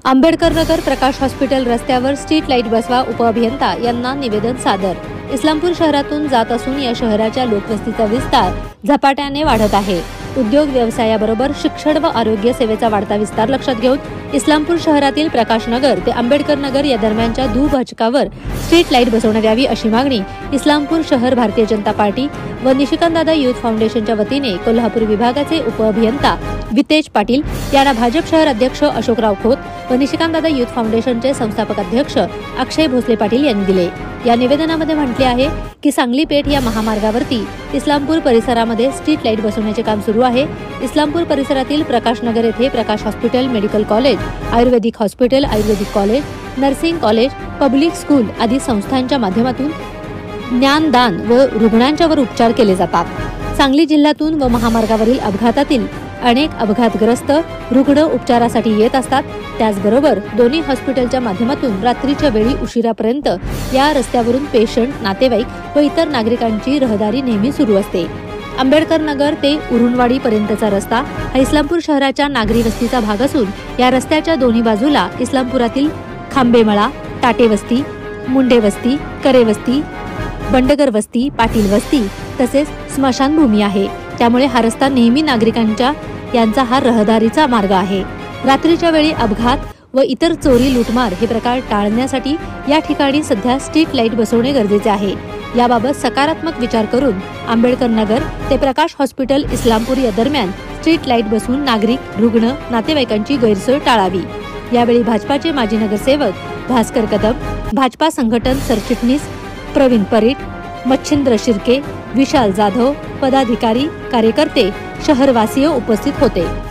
आंबेडकर नगर प्रकाश hospital रस्त्यावर street light बसवा उपअभियंता यांना निवेदन सादर। इस्लामपूर शहरातून जात असून या शहराच्या लोकवस्तीचा विस्तार झपाट्याने वाढत आहे। उद्योग व्यवसायाबरोबर शिक्षण व आरोग्य सेवेचा वाढता विस्तार लक्षात घेऊन इस्लामपूर शहरातील प्रकाश नगर ते आंबेडकर नगर या दरम्यानच्या दुभाजकावर स्ट्रीट लाईट बसवण्यात यावी अशी मागणी इस्लामपूर शहर भारतीय जनता पार्टी व निशिकांतदादा युथ फाउंडेशनच्या वतीने कोल्हापूर विभागाचे उपअभियंता वितेज पाटील यांना भाजप शहर अध्यक्ष अशोकराव खोत व निशिकांतदादा युथ फाउंडेशनचे संस्थापक अध्यक्ष अक्षय भोसले पाटील यांनी दिले। या निवेदनामध्ये म्हटले आहे की सांगली पेठ या महामार्गावरती इस्लामपूर परिसरामध्ये स्ट्रीट लाईट बसवण्याचे काम सुरू आहे। इस्लामपूर परिसरातील प्रकाश नगर येथे Prakash hospital, medical college, ayurvedic hospital, ayurvedic college, nursing college, public school आदी संस्थांच्या माध्यमातून ज्ञानदान व रुग्णांच्यावर उपचार केले जातात। सांगली जिल्ह्यातून व महामार्गावरील अपघातातील अनेक अपघातग्रस्त रुग्ण उपचारासाठी येत असतात। त्याचबरोबर दोन्ही हॉस्पिटलच्या माध्यमातून रात्रीच्या वेळी उशिरापर्यंत या रस्त्यावरून पेशंट, नातेवाईक व इतर नागरिकांची रहदारी नेहमी सुरू असते। आंबेडकर नगर ते उरुणवाडी पर्यंतचा रस्ता हा इस्लामपूर शहराच्या नागरी वस्तीचा भाग असून या रस्त्याच्या दोन्ही बाजूला इस्लामपुरातील खांबेमळा, टाटे वस्ती, मुंडे वस्ती, करे वस्ती, बंडगर वस्ती, पाटील वस्ती तसेच स्मशानभूमी आहे। त्यामुळे हा रस्ता नेहमी नागरिकांच्या यांचा हा रहदारीचा मार्ग आहे। रात्रीच्या वेळी अपघात व इतर चोरी, लूटमार हे प्रकार टाळण्यासाठी या ठिकाणी सध्या स्ट्रीट लाईट बसवणे गरजेचे आहे। याबाबत सकारात्मक विचार करून आंबेडकर नगर ते प्रकाश हॉस्पिटल इस्लामपूर या दरम्यान स्ट्रीट लाईट बसवून नागरिक, रुग्ण, नातेवाईकांची गैरसोय टाळावी। यावेळी भाजपाचे माजी नगरसेवक भास्कर कदम, भाजपा संघटन सरचिटणीस प्रवीण परीट, मच्छिंद्र शिर्के, विशाल जाधव, पदाधिकारी, कार्यकर्ते, शहरवासीय उपस्थित होते।